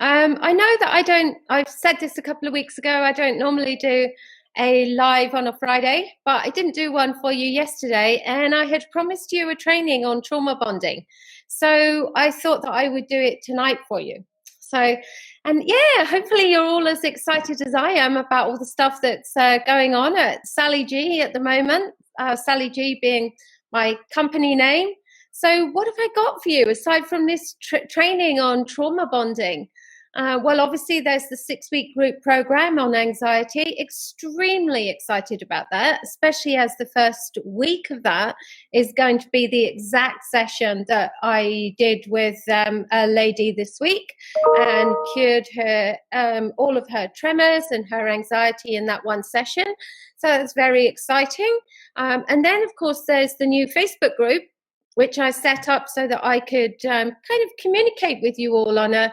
I know that I've said this a couple of weeks ago, I don't normally do a live on a Friday, but I didn't do one for you yesterday, and I had promised you a training on trauma bonding. So I thought that I would do it tonight for you. So, and yeah, hopefully you're all as excited as I am about all the stuff that's going on at Sally G at the moment, Sally G being my company name. So what have I got for you aside from this training on trauma bonding? Well, obviously, there's the 6-week group program on anxiety. Extremely excited about that, especially as the first week of that is going to be the exact session that I did with a lady this week and cured her all of her tremors and her anxiety in that one session. So that's very exciting. And then, of course, there's the new Facebook group, which I set up so that I could kind of communicate with you all on a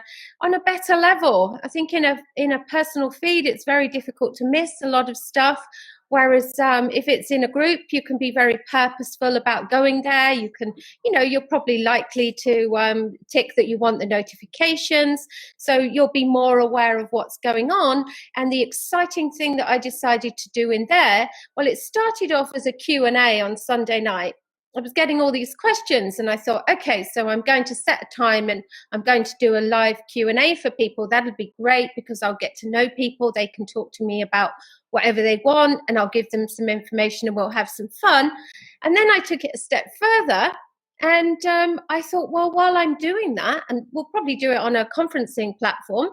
better level. I think in a personal feed, it's very difficult to miss a lot of stuff. Whereas if it's in a group, you can be very purposeful about going there. You can, you're probably likely to tick that you want the notifications. So you'll be more aware of what's going on. And the exciting thing that I decided to do in there, well, it started off as a Q&A on Sunday night. I was getting all these questions and I thought, okay, so I'm going to set a time and I'm going to do a live Q&A for people. That'll be great because I'll get to know people. They can talk to me about whatever they want and I'll give them some information and we'll have some fun. And then I took it a step further and I thought, well, while I'm doing that, and we'll probably do it on a conferencing platform,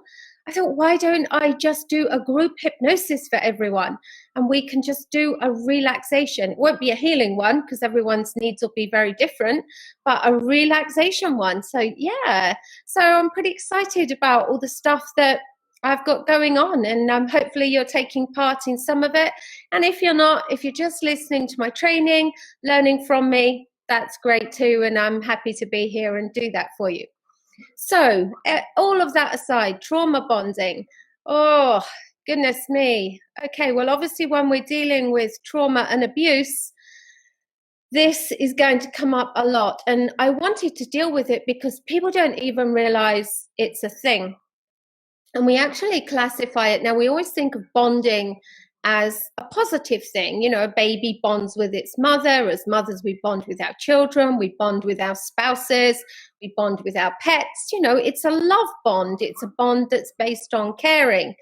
I thought, why don't I just do a group hypnosis for everyone? And we can just do a relaxation. It won't be a healing one because everyone's needs will be very different, but a relaxation one. So yeah, so I'm pretty excited about all the stuff that I've got going on, and hopefully you're taking part in some of it. And if you're not, if you're just listening to my training, learning from me, that's great too. And I'm happy to be here and do that for you. So all of that aside, trauma bonding, oh goodness me. Okay, well, obviously when we're dealing with trauma and abuse, this is going to come up a lot, and I wanted to deal with it because people don't even realize it's a thing, and we actually classify it. Now, we always think of bonding as a positive thing. A baby bonds with its mother. As mothers, we bond with our children, we bond with our spouses, we bond with our pets. It's a love bond. It's a bond that's based on caring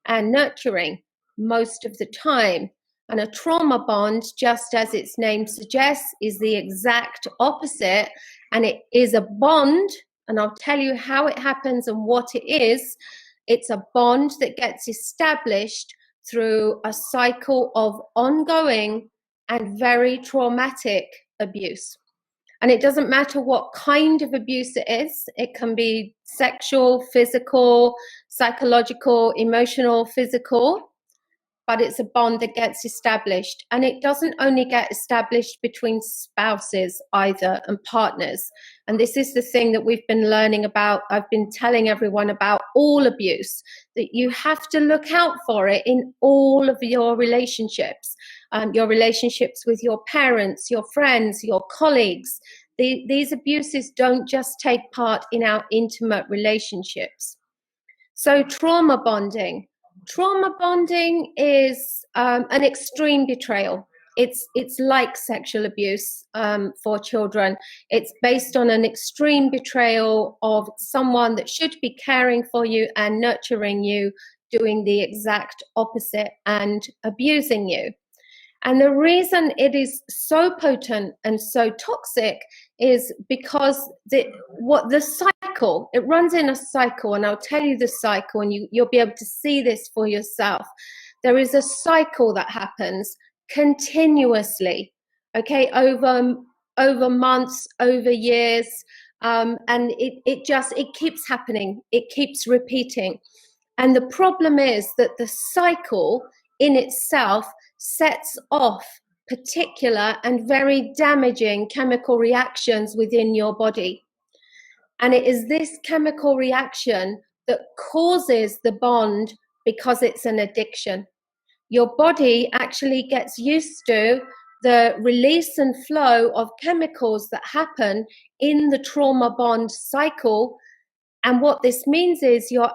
and nurturing most of the time. And a trauma bond, just as its name suggests, is the exact opposite. And it is a bond, and I'll tell you how it happens and what it is. It's a bond that gets established through a cycle of ongoing and very traumatic abuse. And it doesn't matter what kind of abuse it is. It can be sexual, physical, psychological, emotional, physical, but it's a bond that gets established. And it doesn't only get established between spouses either and partners. And this is the thing that we've been learning about. I've been telling everyone about all abuse, that you have to look out for it in all of your relationships with your parents, your friends, your colleagues. These abuses don't just take part in our intimate relationships. So trauma bonding. Trauma bonding is an extreme betrayal. It's like sexual abuse for children. It's based on an extreme betrayal of someone that should be caring for you and nurturing you, doing the exact opposite and abusing you. And the reason it is so potent and so toxic is because the cycle, it runs in a cycle, and I'll tell you the cycle, and you'll be able to see this for yourself. There is a cycle that happens continuously, okay, over months, over years, and it keeps happening. It keeps repeating. And the problem is that the cycle in itself sets off particular and very damaging chemical reactions within your body. And it is this chemical reaction that causes the bond because it's an addiction. Your body actually gets used to the release and flow of chemicals that happen in the trauma bond cycle And what this means is you're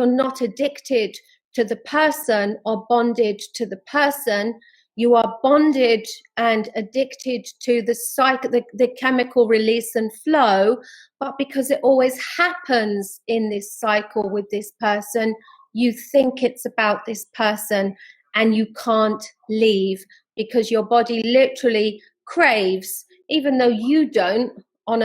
not addicted to the person or bonded to the person. You are bonded and addicted to the chemical release and flow, but because it always happens in this cycle with this person, you think it's about this person and you can't leave because your body literally craves, even though you don't. On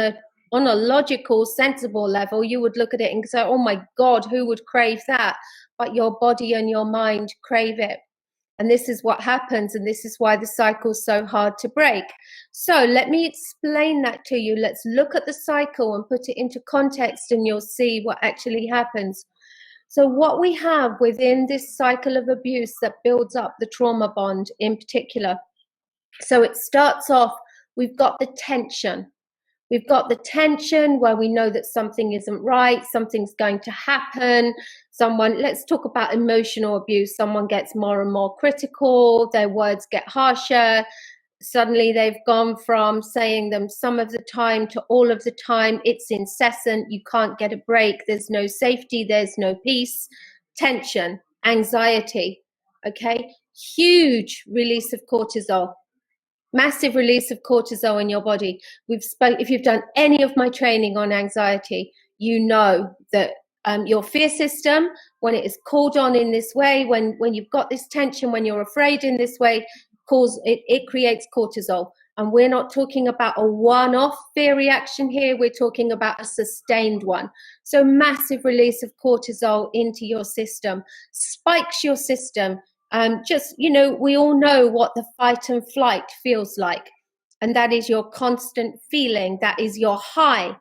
a logical, sensible level, you would look at it and say, oh my God, who would crave that? But your body and your mind crave it. And this is what happens, and this is why the cycle is so hard to break. So let me explain that to you. Let's look at the cycle and put it into context, and you'll see what actually happens. So what we have within this cycle of abuse that builds up the trauma bond in particular. So it starts off, we've got the tension. We've got the tension where we know that something isn't right, something's going to happen. Let's talk about emotional abuse. Someone gets more and more critical, their words get harsher. Suddenly they've gone from saying them some of the time to all of the time. It's incessant, you can't get a break, there's no safety, there's no peace. Tension, anxiety, okay? Huge release of cortisol. Massive release of cortisol in your body. If you've done any of my training on anxiety, you know that your fear system, when it is called on in this way, when you've got this tension, when you're afraid in this way, it creates cortisol. And we're not talking about a one-off fear reaction here, we're talking about a sustained one. So massive release of cortisol into your system, spikes your system. We all know what the fight and flight feels like. And that is your constant feeling. That is your high.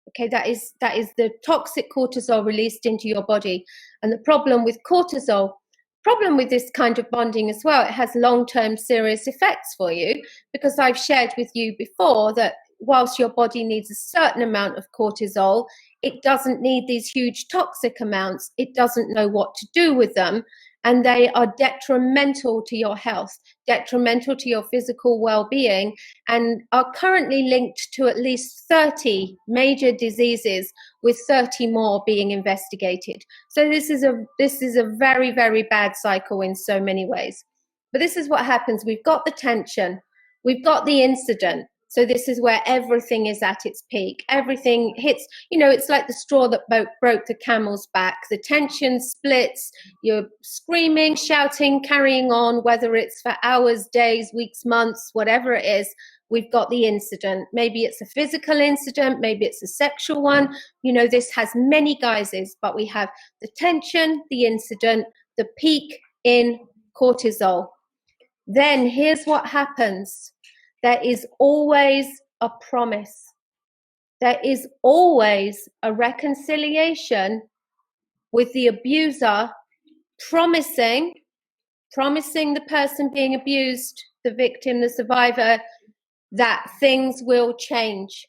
Okay, that is the toxic cortisol released into your body. And the problem with this kind of bonding as well, it has long-term serious effects for you, because I've shared with you before that whilst your body needs a certain amount of cortisol, it doesn't need these huge toxic amounts. It doesn't know what to do with them. And they are detrimental to your health, detrimental to your physical well-being, and are currently linked to at least 30 major diseases, with 30 more being investigated. So this is a very, very bad cycle in so many ways. But this is what happens. We've got the tension, we've got the incident. So this is where everything is at its peak. Everything hits, it's like the straw that broke the camel's back. The tension splits, you're screaming, shouting, carrying on, whether it's for hours, days, weeks, months, whatever it is. We've got the incident. Maybe it's a physical incident, maybe it's a sexual one. This has many guises, but we have the tension, the incident, the peak in cortisol. Then here's what happens. There is always a promise. There is always a reconciliation with the abuser, promising the person being abused, the victim, the survivor, that things will change.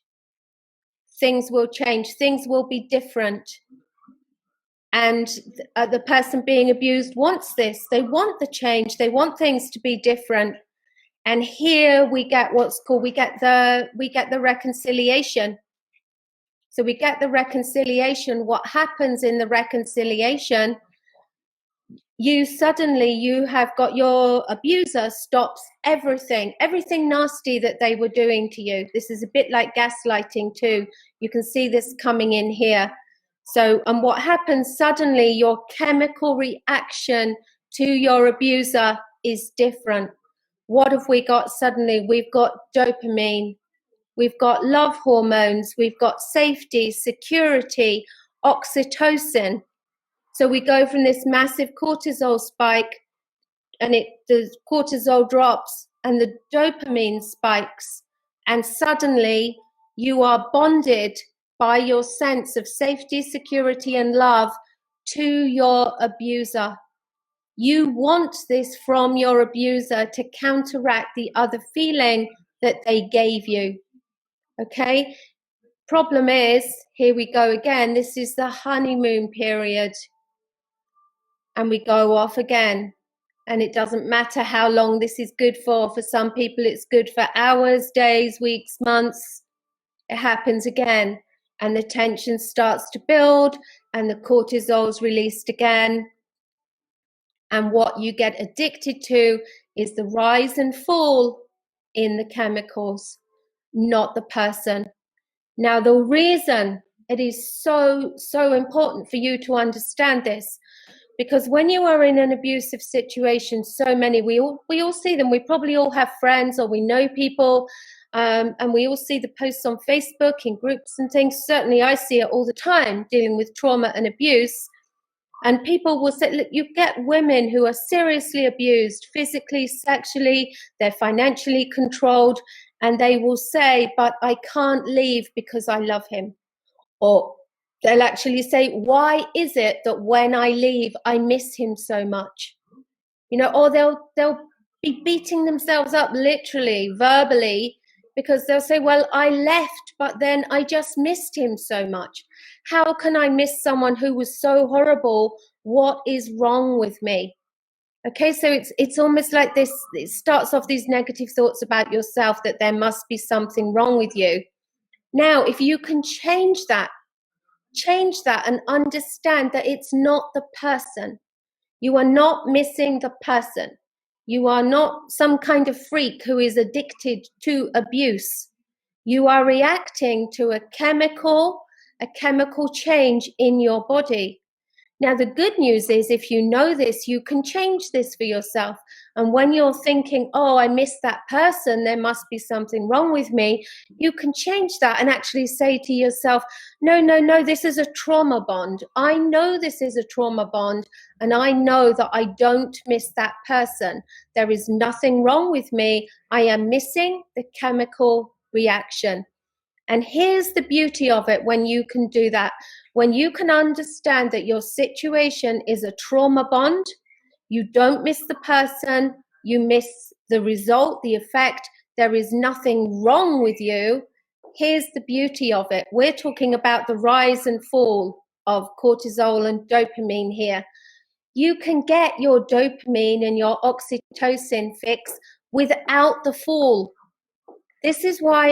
Things will change. Things will be different. And the person being abused wants this. They want the change. They want things to be different. And here we get the reconciliation. So we get the reconciliation. What happens in the reconciliation? You have got your abuser stops everything nasty that they were doing to you. This is a bit like gaslighting too. You can see this coming in here. So, and what happens suddenly, your chemical reaction to your abuser is different. What have we got suddenly? We've got dopamine, we've got love hormones, we've got safety, security, oxytocin. So we go from this massive cortisol spike, and the cortisol drops and the dopamine spikes, and suddenly you are bonded by your sense of safety, security, and love to your abuser. You want this from your abuser to counteract the other feeling that they gave you. Okay? Problem is, here we go again, this is the honeymoon period. And we go off again. And it doesn't matter how long this is good for. For some people, it's good for hours, days, weeks, months. It happens again. and the tension starts to build and the cortisol is released again. And what you get addicted to is the rise and fall in the chemicals, not the person. Now, the reason it is so important for you to understand this, because when you are in an abusive situation, so many, we all see them. We probably all have friends or we know people, and we all see the posts on Facebook in groups and things. Certainly I see it all the time dealing with trauma and abuse. And people will say, look, you get women who are seriously abused, physically, sexually, they're financially controlled, and they will say, but I can't leave because I love him. Or they'll actually say, why is it that when I leave, I miss him so much? You know, or they'll be beating themselves up literally, verbally, because they'll say, well, I left, but then I just missed him so much. How can I miss someone who was so horrible? What is wrong with me? Okay, so it's almost like this. It starts off these negative thoughts about yourself, that there must be something wrong with you. Now, if you can change that and understand that it's not the person. You are not missing the person. You are not some kind of freak who is addicted to abuse. You are reacting to a chemical change in your body. Now, the good news is, if you know this, you can change this for yourself. And when you're thinking, oh, I miss that person, there must be something wrong with me, you can change that and actually say to yourself, no, this is a trauma bond. I know this is a trauma bond, and I know that I don't miss that person. There is nothing wrong with me. I am missing the chemical reaction. And here's the beauty of it when you can do that. When you can understand that your situation is a trauma bond, you don't miss the person, you miss the result, the effect. There is nothing wrong with you. Here's the beauty of it. We're talking about the rise and fall of cortisol and dopamine here. You can get your dopamine and your oxytocin fix without the fall. This is why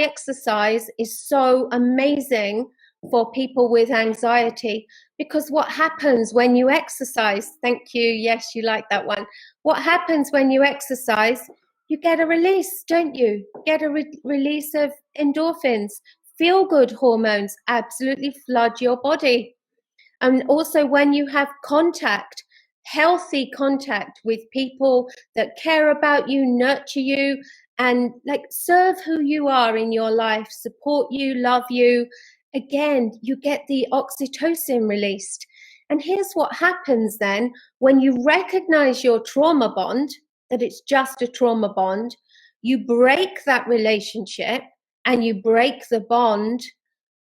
exercise is so amazing for people with anxiety, because what happens when you exercise, thank you, yes, you like that one. What happens when you exercise, you get a release, don't you? Get a release of endorphins, feel-good hormones absolutely flood your body. And also when you have contact, healthy contact with people that care about you, nurture you, and like serve who you are in your life, support you, love you, again, you get the oxytocin released. And here's what happens then when you recognize your trauma bond, that it's just a trauma bond, you break that relationship and you break the bond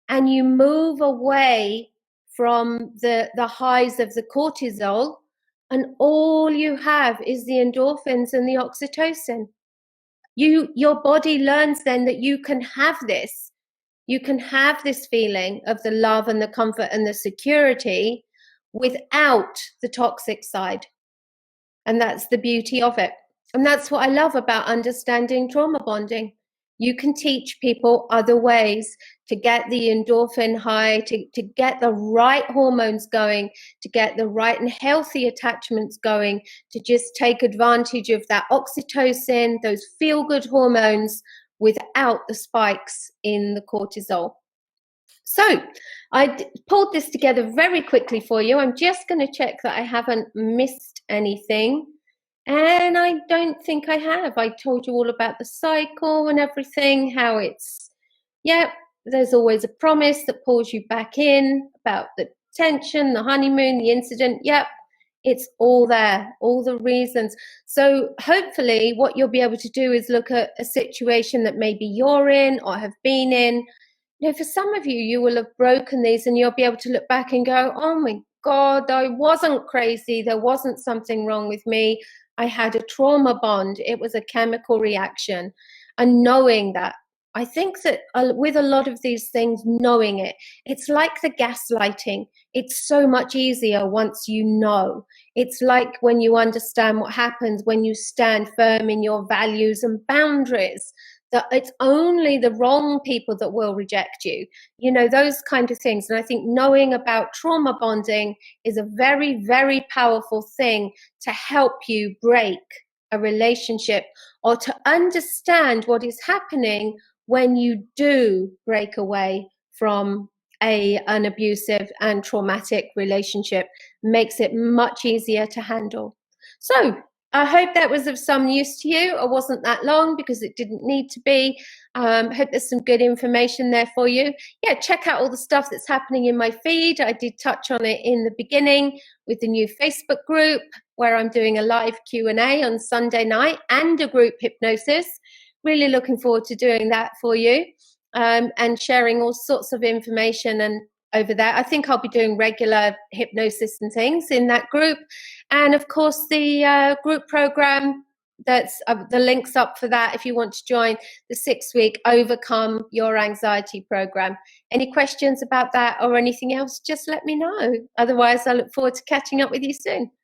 and you move away from the highs of the cortisol, and all you have is the endorphins and the oxytocin. Your body learns then that you can have this. You can have this feeling of the love and the comfort and the security without the toxic side. And that's the beauty of it. And that's what I love about understanding trauma bonding. You can teach people other ways to get the endorphin high, to get the right hormones going, to get the right and healthy attachments going, to just take advantage of that oxytocin, those feel-good hormones, without the spikes in the cortisol. So I pulled this together very quickly for you. I'm just going to check that I haven't missed anything. And I don't think I have. I told you all about the cycle and everything, how it's, there's always a promise that pulls you back in, about the tension, the honeymoon, the incident. It's all there, all the reasons. So hopefully what you'll be able to do is look at a situation that maybe you're in or have been in. You know, for some of you, you will have broken these and you'll be able to look back and go, oh my God, I wasn't crazy. There wasn't something wrong with me. I had a trauma bond. It was a chemical reaction. And knowing that, I think that with a lot of these things, knowing it, it's like the gaslighting. It's so much easier once you know. It's like when you understand what happens when you stand firm in your values and boundaries. that it's only the wrong people that will reject you, those kind of things. And I think knowing about trauma bonding is a very, very powerful thing to help you break a relationship, or to understand what is happening when you do break away from an abusive and traumatic relationship. Makes it much easier to handle. So I hope that was of some use to you. It wasn't that long because it didn't need to be. Hope there's some good information there for you. Yeah, check out all the stuff that's happening in my feed. I did touch on it in the beginning with the new Facebook group, where I'm doing a live Q&A on Sunday night and a group hypnosis. Really looking forward to doing that for you, and sharing all sorts of information and over there. I think I'll be doing regular hypnosis and things in that group. And of course, the group program, that's the link's up for that if you want to join the 6-week Overcome Your Anxiety program. Any questions about that or anything else, just let me know. Otherwise, I look forward to catching up with you soon.